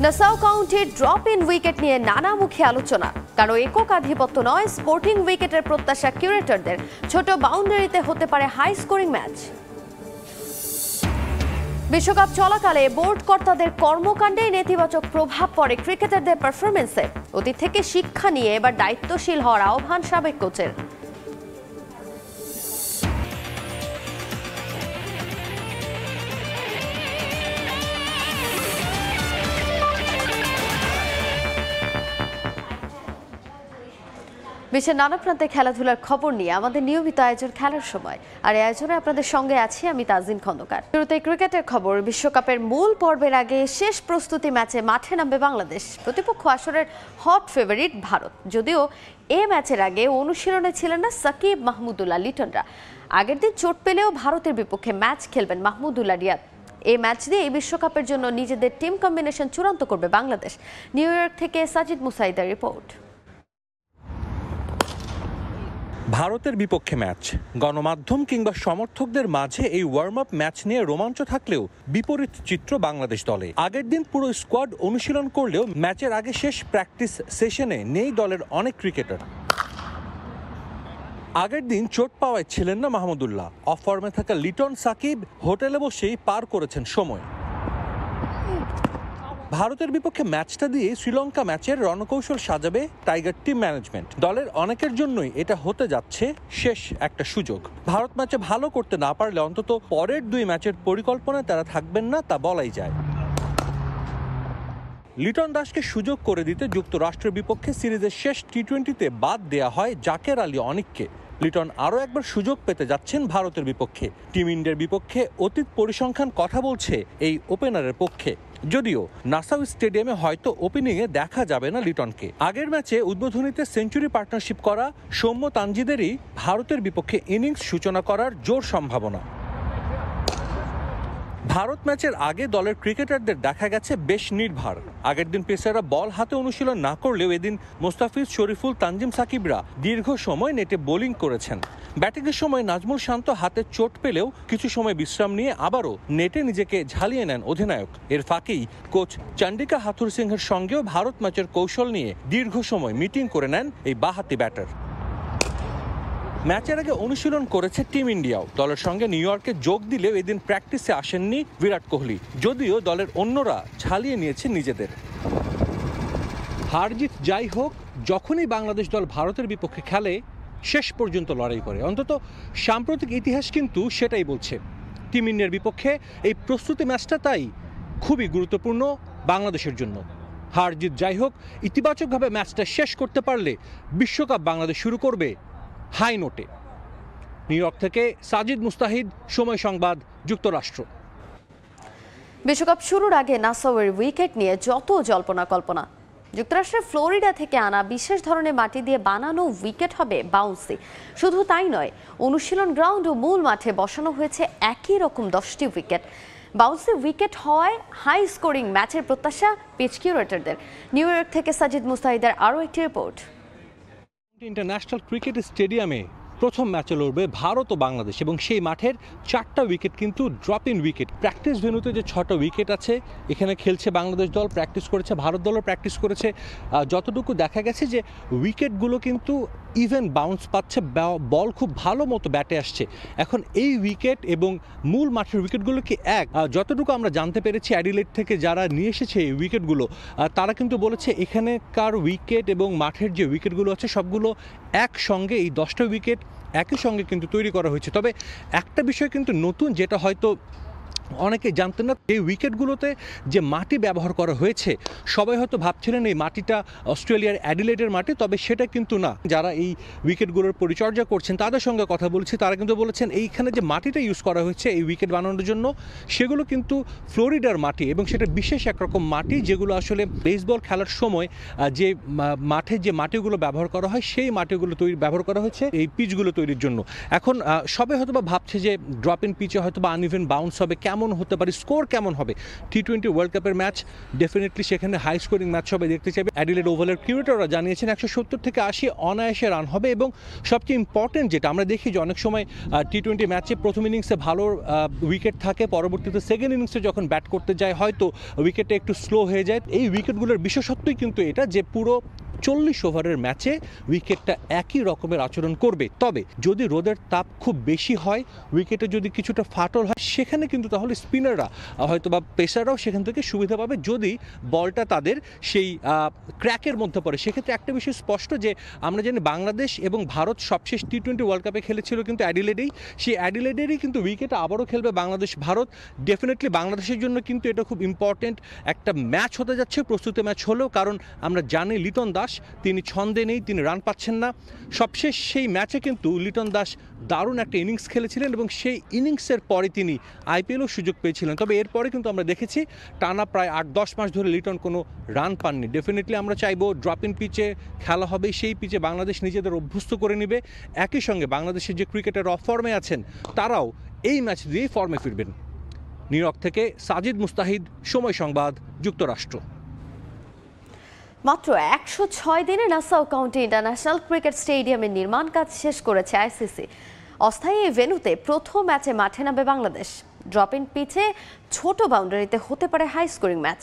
Nassau কাউন্টির drop in wicket নিয়ে নানামুখী আলোচনা। কারো একক আধিপত্য নয়, স্পোর্টিং উইকেটের প্রত্যাশা কিউরেটরদের। ছোট বাউন্ডারিতে হতে পারে হাই স্কোরিং ম্যাচ। বিশ্বকাপ চলাকালে বোর্ড কর্তাদের কর্মকাণ্ডে নেতিবাচক প্রভাব পড়ে ক্রিকেটারদের পারফরমেন্সে। অতীত থেকে শিক্ষা নিয়ে এবার দায়িত্বশীল হওয়ার আহ্বান সাবেক কোচের। বিশ্বের নানা প্রান্তে খেলাধুলার খবর নিয়ে আমাদের নিয়মিত আয়োজন খেলার সময়। আর এই আয়োজনে আপনাদের সঙ্গে আছি আমি তাজিন খন্দকার। শুরুতে ক্রিকেটের খবর। বিশ্বকাপের মূল পর্বের আগে শেষ প্রস্তুতি ম্যাচে মাঠে নামবে বাংলাদেশ। প্রতিপক্ষ আসরের হট ফেভারিট ভারত। যদিও এ ম্যাচের আগে অনুশীলনে ছিলেন না সাকিব, মাহমুদুল্লাহ লিটনরা। আগের দিন চোট পেলেও ভারতের বিপক্ষে ম্যাচ খেলবেন মাহমুদুল্লাহ রিয়াদ। এই ম্যাচ দিয়ে এই বিশ্বকাপের জন্য নিজেদের টিম কম্বিনেশন চূড়ান্ত করবে বাংলাদেশ। নিউ ইয়র্ক থেকে সাজিদ মুসাইদের রিপোর্ট। ভারতের বিপক্ষে ম্যাচ, গণমাধ্যম কিংবা সমর্থকদের মাঝে এই ওয়ার্ম আপ ম্যাচ নিয়ে রোমাঞ্চ থাকলেও বিপরীত চিত্র বাংলাদেশ দলে। আগের দিন পুরো স্কোয়াড অনুশীলন করলেও ম্যাচের আগে শেষ প্র্যাকটিস সেশনে নেই দলের অনেক ক্রিকেটার। আগের দিন চোট পাওয়ায় ছিলেন না মাহমুদুল্লাহ। অফ ফর্মে থাকা লিটন, সাকিব হোটেলে বসেই পার করেছেন সময়। ভারতের বিপক্ষে ম্যাচটা দিয়ে শ্রীলঙ্কা ম্যাচের রণকৌশল সাজাবে টাইগার টিম ম্যানেজমেন্ট। দলের অনেকের জন্যই এটা হতে যাচ্ছে শেষ একটা সুযোগ। ভারত ম্যাচে ভালো করতে না পারলে অন্তত পরের দুই ম্যাচের পরিকল্পনায় তারা থাকবেন না, তা বলাই যায়। লিটন দাসকে সুযোগ করে দিতে যুক্তরাষ্ট্রের বিপক্ষে সিরিজের শেষ টি-20-তে বাদ দেয়া হয় জাকের আলী অনিককে। লিটন আরও একবার সুযোগ পেতে যাচ্ছেন ভারতের বিপক্ষে। টিম ইন্ডিয়ার বিপক্ষে অতীত পরিসংখ্যান কথা বলছে এই ওপেনারের পক্ষে। যদিও নাসাউ স্টেডিয়ামে হয়তো ওপেনিংয়ে দেখা যাবে না লিটনকে। আগের ম্যাচে উদ্বোধনীতে সেঞ্চুরি পার্টনারশিপ করা সৌম্য তানজিদেরই ভারতের বিপক্ষে ইনিংস সূচনা করার জোর সম্ভাবনা। ভারত ম্যাচের আগে দলের ক্রিকেটারদের দেখা গেছে বেশ নির্ভার। আগের দিন পেসাররা বল হাতে অনুশীলন না করলেও এদিন মোস্তাফিজ, শরীফুল, তানজিম সাকিবরা দীর্ঘ সময় নেটে বোলিং করেছেন। ব্যাটিংয়ের সময় নাজমুল শান্ত হাতে চোট পেলেও কিছু সময় বিশ্রাম নিয়ে আবারও নেটে নিজেকে ঝালিয়ে নেন অধিনায়ক। এর ফাঁকেই কোচ চন্ডিকা হাথুর সিংহের সঙ্গেও ভারত ম্যাচের কৌশল নিয়ে দীর্ঘ সময় মিটিং করে নেন এই বাঁহাতি ব্যাটার। ম্যাচের আগে অনুশীলন করেছে টিম ইন্ডিয়াও। দলের সঙ্গে নিউ ইয়র্কে যোগ দিলেও এদিন প্র্যাকটিসে আসেননি বিরাট কোহলি। যদিও দলের অন্যরা ঝালিয়ে নিয়েছে নিজেদের। হারজিত যাই হোক, যখনই বাংলাদেশ দল ভারতের বিপক্ষে খেলে শেষ পর্যন্ত লড়াই করে। অন্তত সাম্প্রতিক ইতিহাস কিন্তু সেটাই বলছে। টিম ইন্ডিয়ার বিপক্ষে এই প্রস্তুতি ম্যাচটা তাই খুবই গুরুত্বপূর্ণ বাংলাদেশের জন্য। হারজিত যাই হোক, ইতিবাচকভাবে ম্যাচটা শেষ করতে পারলে বিশ্বকাপ বাংলাদেশ শুরু করবে হাই নোটে। নিউ ইয়র্ক থেকে সাজিদ মুস্তাহিদ, সময় সংবাদ, যুক্তরাষ্ট্র। বিশ্বকাপ শুরুর আগে নাসাউয়ের উইকেট নিয়ে যত জল্পনা কল্পনা। যুক্তরাষ্ট্রের ফ্লোরিডা থেকে আনা বিশেষ ধরনের মাটি দিয়ে বানানো উইকেট হবে বাউন্সি। শুধু তাই নয়, অনুশীলন গ্রাউন্ড ও মূল মাঠে বসানো হয়েছে একই রকম 10টি উইকেট। বাউন্সি উইকেট হওয়ায় হাই স্কোরিং ম্যাচের প্রত্যাশা পিচ কিউরেটরদের। নিউ ইয়র্ক থেকে সাজিদ মুস্তাহিদের আরও একটি রিপোর্ট। ইন্টারন্যাশনাল ক্রিকেট স্টেডিয়ামে প্রথম ম্যাচে লড়বে ভারত ও বাংলাদেশ এবং সেই মাঠের 4টা উইকেট কিন্তু ড্রপ ইন উইকেট। প্র্যাকটিস ভেন্যুতে যে 6টা উইকেট আছে, এখানে খেলছে বাংলাদেশ দল, প্র্যাকটিস করেছে ভারত দলও প্র্যাকটিস করেছে। যতটুকু দেখা গেছে যে উইকেটগুলো কিন্তু ইভেন বাউন্স পাচ্ছে, বল খুব ভালো মতো ব্যাটে আসছে। এখন এই উইকেট এবং মূল মাঠের উইকেটগুলো কি এক? যতটুকু আমরা জানতে পেরেছি অ্যাডিলেড থেকে যারা নিয়ে এসেছে এই উইকেটগুলো, তারা কিন্তু বলেছে এখানেকার উইকেট এবং মাঠের যে উইকেটগুলো আছে সবগুলো একসঙ্গে, এই 10টা উইকেট একই সঙ্গে কিন্তু তৈরি করা হয়েছে। তবে একটা বিষয় কিন্তু নতুন, যেটা হয়তো অনেকে জানতেন না, এই উইকেটগুলোতে যে মাটি ব্যবহার করা হয়েছে সবাই হয়তো ভাবছিলেন এই মাটিটা অস্ট্রেলিয়ার অ্যাডিলেডের মাটি, তবে সেটা কিন্তু না। যারা এই উইকেটগুলোর পরিচর্যা করছেন তাদের সঙ্গে কথা বলছি, তারা কিন্তু বলেছেন এইখানে যে মাটিটা ইউজ করা হয়েছে এই উইকেট বানানোর জন্য সেগুলো কিন্তু ফ্লোরিডার মাটি এবং সেটা বিশেষ একরকম মাটি, যেগুলো আসলে বেসবল খেলার সময় যে মাঠে যে মাটিগুলো ব্যবহার করা হয় সেই মাটিগুলো ব্যবহার করা হয়েছে এই পিচগুলো তৈরির জন্য। এখন সবাই হয়তো বা ভাবছে যে ড্রপ ইন পিচে হয়তো বা আনইভেন বাউন্স হবে, কেমন কেমন হতে পারে, স্কোর কেমন হবে। টি-20 ওয়ার্ল্ড কাপের ম্যাচ ডেফিনেটলি সেখানে হাই স্কোরিং ম্যাচ হবে, দেখতে চাইবে। অ্যাডিলেড ওভালের কিউরেটররা জানিয়েছেন 170 থেকে 80 অনায়াসে রান হবে। এবং সবচেয়ে ইম্পর্টেন্ট যেটা আমরা দেখি যে অনেক সময় টি-20 ম্যাচে প্রথম ইনিংসে ভালো উইকেট থাকে, পরবর্তীতে সেকেন্ড ইনিংসে যখন ব্যাট করতে যায় হয়তো উইকেটটা একটু স্লো হয়ে যায়। এই উইকেটগুলোর বিশেষত্বই কিন্তু এটা যে পুরো 40 ওভারের ম্যাচে উইকেটটা একই রকমের আচরণ করবে। তবে যদি রোদের তাপ খুব বেশি হয়, উইকেটে যদি কিছুটা ফাটল হয়, সেখানে কিন্তু তাহলে স্পিনাররা হয়তো বা পেসাররাও সেখান থেকে সুবিধা পাবে যদি বলটা তাদের সেই ক্র্যাকের মধ্যে পড়ে। সেক্ষেত্রে একটা বিষয় স্পষ্ট যে আমরা জানি বাংলাদেশ এবং ভারত সবশেষ টি-20 ওয়ার্ল্ড কাপে খেলেছিল কিন্তু অ্যাডিলেডেই। সেই অ্যাডিলেডেরই কিন্তু উইকেটে আবারও খেলবে বাংলাদেশ ভারত। ডেফিনেটলি বাংলাদেশের জন্য কিন্তু এটা খুব ইম্পর্টেন্ট একটা ম্যাচ হতে যাচ্ছে, প্রস্তুতি ম্যাচ হলেও, কারণ আমরা জানি লিটন দাস তিনি ছন্দে নেই, তিনি রান পাচ্ছেন না। সবশেষ সেই ম্যাচে কিন্তু লিটন দাস দারুণ একটা ইনিংস খেলেছিলেন এবং সেই ইনিংসের পরে তিনি আইপিএলও সুযোগ পেয়েছিলেন। তবে এরপরে কিন্তু আমরা দেখেছি টানা প্রায় 8-10 মাস ধরে লিটন কোনো রান পাননি। ডেফিনেটলি আমরা চাইবো ড্রপ ইন পিচে খেলা হবে, সেই পিচে বাংলাদেশ নিজেদের অভ্যস্ত করে নেবে। একই সঙ্গে বাংলাদেশের যে ক্রিকেটার অফ ফর্মে আছেন তারাও এই ম্যাচ দিয়েই ফর্মে ফিরবেন। নিউ ইয়র্ক থেকে সাজিদ মুস্তাহিদ, সময় সংবাদ, যুক্তরাষ্ট্র। মাত্র 106 দিনে নাসাউ কাউন্টি ইন্টারন্যাশনাল ক্রিকেট স্টেডিয়ামের নির্মাণ কাজ শেষ করেছে আইসিসি। অস্থায়ী এই ভেন্যুতে প্রথম ম্যাচে মাঠে নামবে বাংলাদেশ। ড্রপ ইন পিচে ছোট বাউন্ডারিতে হতে পারে হাই স্কোরিং ম্যাচ।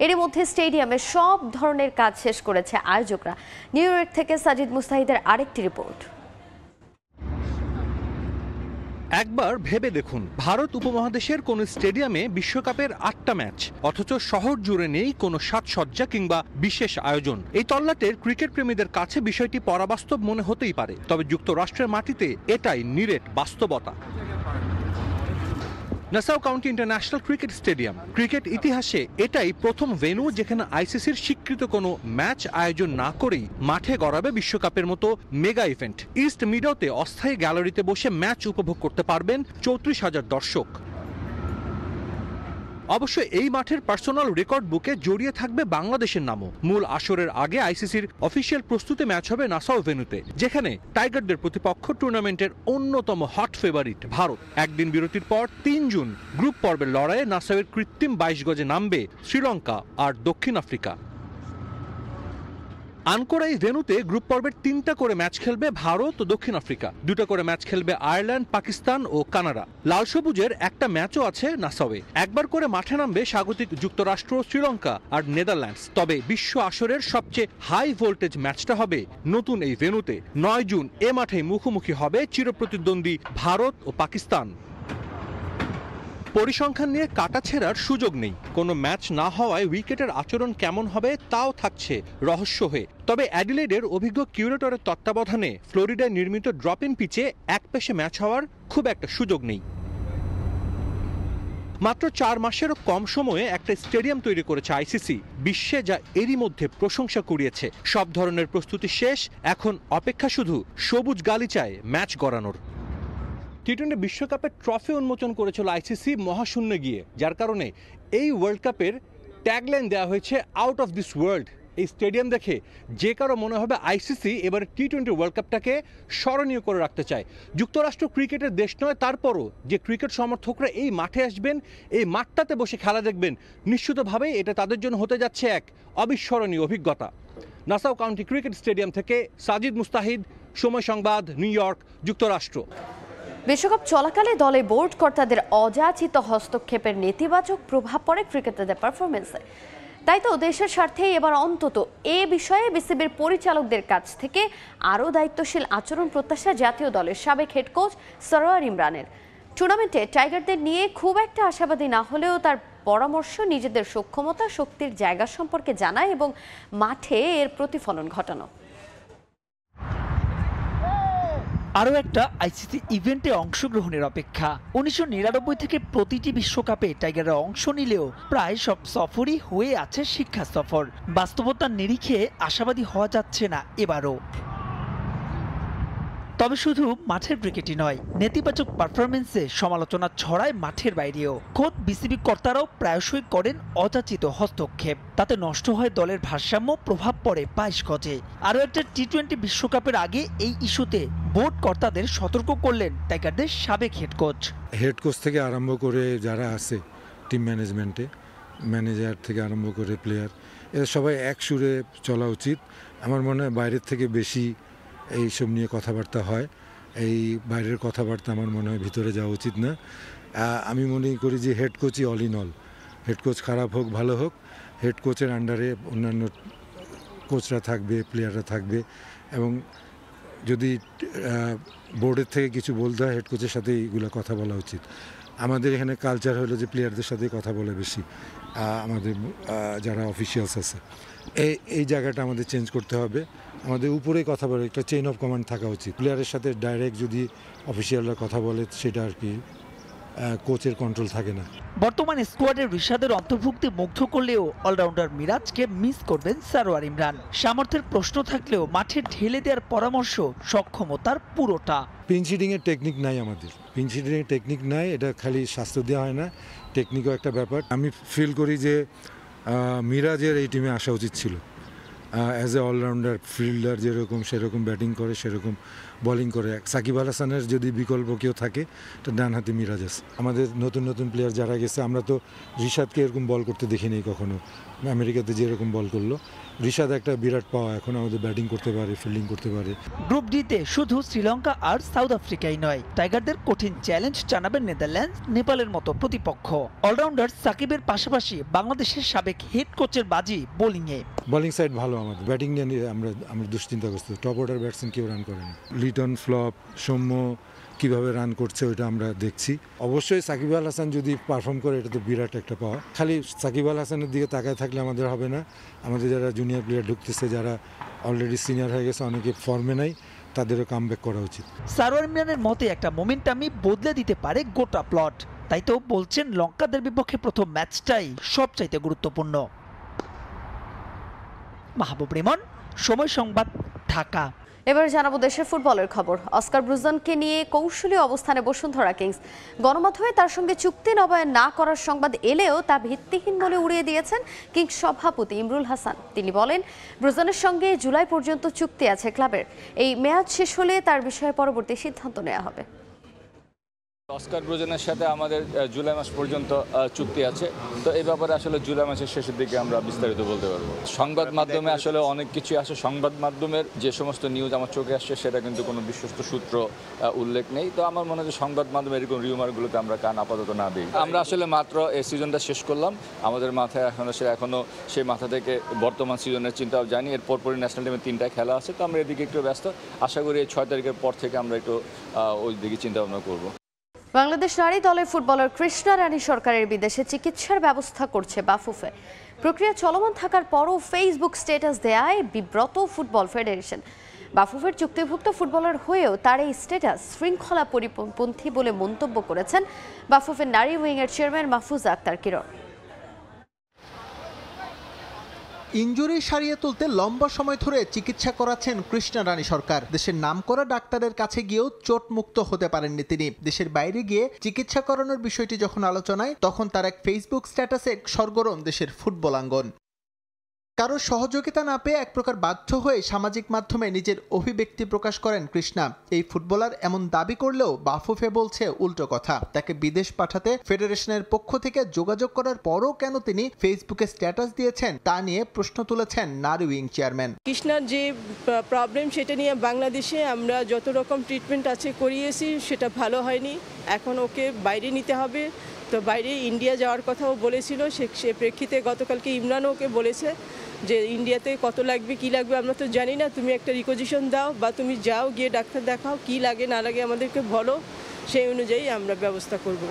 এরই মধ্যে স্টেডিয়ামের সব ধরনের কাজ শেষ করেছে আয়োজকরা। নিউ ইয়র্ক থেকে সাজিদ মুস্তাহিদের আরেকটি রিপোর্ট। একবার ভেবে দেখুন, ভারত উপমহাদেশের কোন স্টেডিয়ামে বিশ্বকাপের 8টা ম্যাচ, অথচ শহর জুড়ে নেই কোনো সাজসজ্জা কিংবা বিশেষ আয়োজন। এই তল্লাটের ক্রিকেট প্রেমীদের কাছে বিষয়টি পরাবাস্তব মনে হতেই পারে, তবে যুক্তরাষ্ট্রের মাটিতে এটাই নিরেট বাস্তবতা। Nassau county international cricket stadium cricket ইতিহাসে এটাই প্রথম ভেন্যু যেখানে আইসিসির স্বীকৃত কোনো ম্যাচ আয়োজন না করেই মাঠে গড়াবে বিশ্বকাপের মতো মেগা ইভেন্ট। ইস্ট মিডোতে অস্থায়ী গ্যালারিতে বসে ম্যাচ উপভোগ করতে পারবেন 34,000 দর্শক। অবশ্য এই মাঠের পার্সোনাল রেকর্ড বুকে জড়িয়ে থাকবে বাংলাদেশের নামও। মূল আসরের আগে আইসিসির অফিসিয়াল প্রস্তুতি ম্যাচ হবে নাসাউ ভেন্যুতে, যেখানে টাইগারদের প্রতিপক্ষ টুর্নামেন্টের অন্যতম হট ফেভারিট ভারত। একদিন বিরতির পর 3 জুন গ্রুপ পর্বের লড়াইয়ে নাসাউয়ের কৃত্রিম 22 গজে নামবে শ্রীলঙ্কা আর দক্ষিণ আফ্রিকা। আনকোরা এই ভেন্যুতে গ্রুপ পর্বের 3টা করে ম্যাচ খেলবে ভারত ও দক্ষিণ আফ্রিকা, 2টা করে ম্যাচ খেলবে আয়ারল্যান্ড, পাকিস্তান ও কানাডা। লাল সবুজের একটা ম্যাচও আছে নাসাউয়ে। একবার করে মাঠে নামবে স্বাগতিক যুক্তরাষ্ট্র, শ্রীলঙ্কা আর নেদারল্যান্ডস। তবে বিশ্ব আসরের সবচেয়ে হাই ভোল্টেজ ম্যাচটা হবে নতুন এই ভেন্যুতে। 9 জুন এ মাঠে মুখোমুখি হবে চিরপ্রতিদ্বন্দ্বী ভারত ও পাকিস্তান। পরিসংখ্যান নিয়ে কাটাছেঁড়ার সুযোগ নেই। কোনো ম্যাচ না হওয়ায় উইকেটের আচরণ কেমন হবে তাও থাকছে রহস্য হয়ে। তবে অ্যাডিলেডের অভিজ্ঞ কিউরেটরের তত্ত্বাবধানে ফ্লোরিডায় নির্মিত ড্রপ ইন পিচে একপেশে ম্যাচ হওয়ার খুব একটা সুযোগ নেই। মাত্র 4 মাসেরও কম সময়ে একটা স্টেডিয়াম তৈরি করেছে আইসিসি, বিশ্বে যা এরই মধ্যে প্রশংসা কুড়িয়েছে। সব ধরনের প্রস্তুতি শেষ, এখন অপেক্ষা শুধু সবুজ গালিচায় ম্যাচ গড়ানোর। টি-20 বিশ্বকাপের ট্রফি উন্মোচন করেছিল আইসিসি মহাশূন্যে গিয়ে, যার কারণে এই ওয়ার্ল্ড কাপের ট্যাগলাইন দেওয়া হয়েছে আউট অফ দিস ওয়ার্ল্ড। এই স্টেডিয়াম দেখে যে কারো মনে হবে আইসিসি এবার টি-20 ওয়ার্ল্ড কাপটাকে স্মরণীয় করে রাখতে চায়। যুক্তরাষ্ট্র ক্রিকেটের দেশ নয়, তারপরও যে ক্রিকেট সমর্থকরা এই মাঠে আসবেন, এই মাঠটাতে বসে খেলা দেখবেন, নিশ্চিতভাবেই এটা তাদের জন্য হতে যাচ্ছে এক অবিস্মরণীয় অভিজ্ঞতা। নাসাউ কাউন্টি ক্রিকেট স্টেডিয়াম থেকে সাজিদ মুস্তাহিদ, সময় সংবাদ, নিউ ইয়র্ক, যুক্তরাষ্ট্র। বিশ্বকাপ চলাকালে দলে বোর্ড কর্তাদের অযাচিত হস্তক্ষেপের নেতিবাচক প্রভাব পড়ে ক্রিকেটারদের পারফরমেন্সে। তাই তো দেশের স্বার্থেই এবার অন্তত এ বিষয়ে বিসিবির পরিচালকদের কাছ থেকে আরও দায়িত্বশীল আচরণ প্রত্যাশা জাতীয় দলের সাবেক হেড কোচ সরোয়ার ইমরানের। টুর্নামেন্টে টাইগারদের নিয়ে খুব একটা আশাবাদী না হলেও তার পরামর্শ নিজেদের সক্ষমতা, শক্তির জায়গা সম্পর্কে জানা এবং মাঠে এর প্রতিফলন ঘটানো। আরও একটা আইসিসি ইভেন্টে অংশগ্রহণের অপেক্ষা। 1999 থেকে প্রতিটি বিশ্বকাপে টাইগাররা অংশ নিলেও প্রায় সব সফরই হয়ে আছে শিক্ষা সফর। বাস্তবতার নিরিখে আশাবাদী হওয়া যাচ্ছে না এবারও। তবে শুধু মাঠের ক্রিকেটই নয়, নেতিবাচক পারফরমেন্সে সমালোচনা ছড়ায় মাঠের বাইরেও। খোদ বিসিবি কর্তারাও প্রায়শই করেন অযাচিত হস্তক্ষেপ। তাতে নষ্ট হয় দলের ভারসাম্য, প্রভাব পড়ে 22 গজে। আরও একটা টি-20 বিশ্বকাপের আগে এই ইস্যুতে বোর্ড কর্তাদের সতর্ক করলেন টাইগারদের সাবেক হেড কোচ। হেড কোচ থেকে আরম্ভ করে যারা আছে টিম ম্যানেজমেন্টে, ম্যানেজার থেকে আরম্ভ করে প্লেয়ার, এরা সবাই এক সুরে চলা উচিত। আমার মনে হয় বাইরের থেকে বেশি এইসব নিয়ে কথাবার্তা হয়। এই বাইরের কথাবার্তা আমার মনে হয় ভিতরে যাওয়া উচিত না। আমি মনে করি যে হেড কোচই all in all. Head coach খারাপ হোক ভালো হোক, হেড কোচের আন্ডারে অন্যান্য কোচরা থাকবে, প্লেয়াররা থাকবে, এবং যদি বোর্ডের থেকে কিছু বলতে হয় হেড কোচের সাথে এইগুলো কথা বলা উচিত। আমাদের এখানে কালচার হলো যে প্লেয়ারদের সাথে কথা বলে বেশি, আমাদের যারা অফিসিয়ালস আছে, এই জায়গাটা আমাদের চেঞ্জ করতে হবে। আমাদের উপরেই কথা বলে, একটা চেইন অফ কমান্ড থাকা উচিত। প্লেয়ারের সাথে ডাইরেক্ট যদি অফিসিয়ালরা কথা বলে সেটা আর কি কোচের কন্ট্রোল থাকে না। বর্তমানে স্কোয়াডের রিশাদের অন্তর্ভুক্তি মুগ্ধ করলেও অলরাউন্ডার মিরাজকে মিস করবেন সারোয়ার ইমরান। সামর্থ্যের প্রশ্ন থাকলেও মাঠে ঢেলে দেওয়ার পরামর্শ সক্ষমতার পুরোটা। পিন শিটিংয়ের টেকনিক নাই আমাদের, পিন শিটিংয়ের টেকনিক নাই, এটা খালি স্বাস্থ্য দেওয়া হয় না, টেকনিকও একটা ব্যাপার। আমি ফিল করি যে মিরাজের এই টিমে আসা উচিত ছিল। অ্যাজ এ অলরাউন্ডার ফিল্ডার যেরকম সেরকম ব্যাটিং করে, সেরকম বোলিং করে। সাকিব আল হাসানের যদি বিকল্প কেউ থাকে তো ডান হাতে মিরাজ আছে। আমাদের নতুন নতুন প্লেয়ার যারা গেছে, আমরা তো রিশাদকে এরকম বল করতে দেখিনি কখনো, আমেরিকাতে যেরকম বল করলো। রিশাদ একটা বিরাট পাওয়া, এখন আমাদের ব্যাটিং করতে পারে, ফিল্ডিং করতে পারে। গ্রুপ ডিতে শুধু শ্রীলঙ্কা আর সাউথ আফ্রিকাই নয়, টাইগারদের কঠিন চ্যালেঞ্জ জানাবেন নেদারল্যান্ডস, নেপালের মতো প্রতিপক্ষ। অলরাউন্ডার সাকিবের পাশাপাশি বাংলাদেশের সাবেক হেড কোচের বাজি বোলিংয়ে। বোলিং সাইড ভালো আমাদের, ব্যাটিং নিয়ে আমরা দুশ্চিন্তাগ্রস্ত। টপ অর্ডার ব্যাটসম্যান কেউ রান করেনি। লিটন, ফ্লপ, সৌম্য কীভাবে রান করছে ওইটা আমরা দেখছি। অবশ্যই সাকিব আল হাসান যদি পারফর্ম করে এটা তো বিরাট একটা পাওয়া। খালি সাকিব আল হাসানের দিকে তাকায় থাকলে আমাদের হবে না। আমাদের যারা জুনিয়র প্লেয়ার ঢুকতেছে, যারা অলরেডি সিনিয়র হয়ে গেছে, অনেকে ফর্মে নাই, তাদেরও কামব্যাক করা উচিত। সারোয়ার ইমরানের মতে একটা মোমেন্টামই বদলে দিতে পারে গোটা প্লট। তাই তো বলছেন লঙ্কাদের বিপক্ষে প্রথম ম্যাচটাই সবচাইতে গুরুত্বপূর্ণ। মাহবুব রিমন, সময় সংবাদ, ঢাকা। এবার জানাবো দেশের ফুটবলের খবর। অস্কার ব্রুজনকে নিয়ে কৌশলী অবস্থানে বসুন্ধরা কিংস। গণমাধ্যমে তার সঙ্গে চুক্তি নবায়ন না করার সংবাদ এলেও তা ভিত্তিহীন বলে উড়িয়ে দিয়েছেন কিংস সভাপতি ইমরুল হাসান। তিনি বলেন, ব্রুজনের সঙ্গে জুলাই পর্যন্ত চুক্তি আছে ক্লাবের। এই মেয়াদ শেষ হলে তার বিষয়ে পরবর্তী সিদ্ধান্ত নেওয়া হবে। অস্কার ব্রুজনের সাথে আমাদের জুলাই মাস পর্যন্ত চুক্তি আছে, তো এই ব্যাপারে আসলে জুলাই মাসের শেষের দিকে আমরা বিস্তারিত বলতে পারবো। সংবাদ মাধ্যমে আসলে অনেক কিছু আসে, সংবাদ মাধ্যমের যে সমস্ত নিউজ আমার চোখে আসছে সেটা কিন্তু কোনো বিশ্বস্ত সূত্র উল্লেখ নেই। তো আমার মনে হয় যে সংবাদ মাধ্যমে এরকম রিউমারগুলোতে আমরা কান আপাতত না দিই। আমরা আসলে মাত্র এই সিজনটা শেষ করলাম, আমাদের মাথায় এখনো সেই মাথা থেকে বর্তমান সিজনের চিন্তাও জানি। এর পরপরই ন্যাশনাল টিমের 3টা খেলা আছে, তো আমরা এদিকে একটু ব্যস্ত। আশা করি এই 6 তারিখের পর থেকে আমরা একটু ওই দিকে চিন্তা ভাবনা করবো। বাংলাদেশ নারী দলের ফুটবলার কৃষ্ণা রানী সরকারের বিদেশে চিকিৎসার ব্যবস্থা করছে বাফুফে। প্রক্রিয়া চলমান থাকার পরও ফেসবুক স্ট্যাটাস দেয়ায় বিব্রত ফুটবল ফেডারেশন। বাফুফের চুক্তিভুক্ত ফুটবলার হয়েও তার এই স্ট্যাটাস শৃঙ্খলা পরিপন্থী বলে মন্তব্য করেছেন বাফুফের নারী উইংয়ের চেয়ারম্যান মাহফুজা আক্তার কিরণ। ইনজুরি সারিয়ে তুলতে লম্বা সময় ধরে চিকিৎসা করাচ্ছেন কৃষ্ণা রানী সরকার। দেশের নামকরা ডাক্তারের কাছে গিয়েও চোট মুক্ত হতে পারেননি তিনি। দেশের বাইরে গিয়ে চিকিৎসা করানোর বিষয়টি যখন আলোচনায়, তখন তার এক ফেসবুক স্ট্যাটাসে সরগরম দেশের ফুটবল আঙ্গন। কারো সহযোগিতা না পেয়ে এক প্রকার বাধ্য হয়ে সামাজিক মাধ্যমে নিজের অভিব্যক্তি প্রকাশ করেন কৃষ্ণা। এই ফুটবলার এমন দাবি করলেও বাফুফে বলছে উল্টো কথা। তাকে বিদেশ পাঠাতে ফেডারেশনের পক্ষ থেকে যোগাযোগ করার পরও কেন তিনি ফেসবুকে স্ট্যাটাস দিয়েছেন তা নিয়ে প্রশ্ন তুলেছেন নারী উইং চেয়ারম্যান। কৃষ্ণার যে প্রবলেম সেটা নিয়ে বাংলাদেশে আমরা যত রকম ট্রিটমেন্ট আছে করিয়েছি, সেটা ভালো হয়নি। এখন ওকে বাইরে নিতে হবে। তো বাইরে ইন্ডিয়া যাওয়ার কথাও বলেছিল, সে প্রেক্ষিতে গতকালকে ইমরানও ওকে বলেছে যে ইন্ডিয়াতে কত লাগবে কি লাগবে আমরা তো জানি না, তুমি একটা রিকোজিশন দাও বা তুমি যাও গিয়ে ডাক্তার দেখাও, কি লাগে না লাগে আমাদেরকে বলো, সেই অনুযায়ী আমরা ব্যবস্থা করব।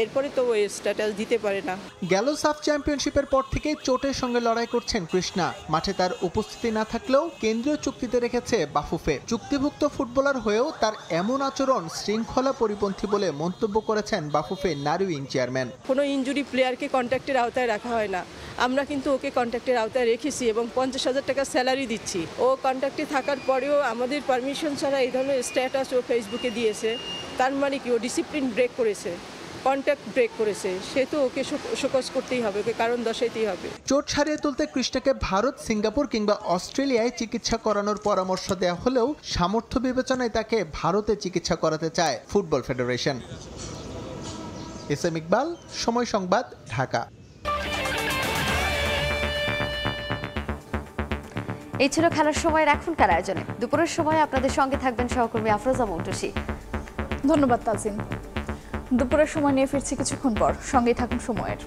এরপরে তো ওই স্ট্যাটাস দিতে পারে না। গেল সাফ চ্যাম্পিয়নশিপের পর থেকেই চোটের সঙ্গে লড়াই করছেন কৃষ্ণা। মাঠে তার উপস্থিতি না থাকলেও কেন্দ্রীয় চুক্তিতে রেখেছে বাফুফে। চুক্তিভুক্ত ফুটবলার হয়েও তার এমন আচরণ শৃঙ্খলা পরিপন্থী বলে মন্তব্য করেছেন বাফুফে নারী উইং চেয়ারম্যান। কোনো ইনজুরি প্লেয়ারকে কন্ট্রাক্টের আওতায় রাখা হয় না। আমরা কিন্তু ওকে কন্ট্রাক্টের আওতায় রেখেছি এবং 50,000 টাকা স্যালারি দিচ্ছি। ও কন্ট্রাক্টে থাকার পরেও আমাদের পারমিশন ছাড়া এই ধরনের স্ট্যাটাস ও ফেসবুকে দিয়েছে। তার মানে কি ও ডিসিপ্লিন ব্রেক করেছে, কন্ট্যাক্ট ব্রেক করেছে। সে তো ওকে শোকজ করতেই হবে, ওকে কারণ দর্শাইতেই হবে। চোট সারিয়ে তুলতে কৃষ্ণাকে ভারত, সিঙ্গাপুর কিংবা অস্ট্রেলিয়ায় চিকিৎসা করানোর পরামর্শ দেওয়া হলেও সামর্থ্য বিবেচনায় তাকে ভারতে চিকিৎসা করাতে চায় football federation. S M Iqbal, সময় সংবাদ, ঢাকা। এই ছিল খেলার সময়ের এখনকার আয়োজনে। দুপুরের সময় আপনাদের সঙ্গে থাকবেন সহকর্মী আফরোজা মৌটুসী। ধন্যবাদ তাজিন। দুপুরের সময় নিয়ে ফিরছি কিছুক্ষণ পর, সঙ্গেই থাকুন সময়ের।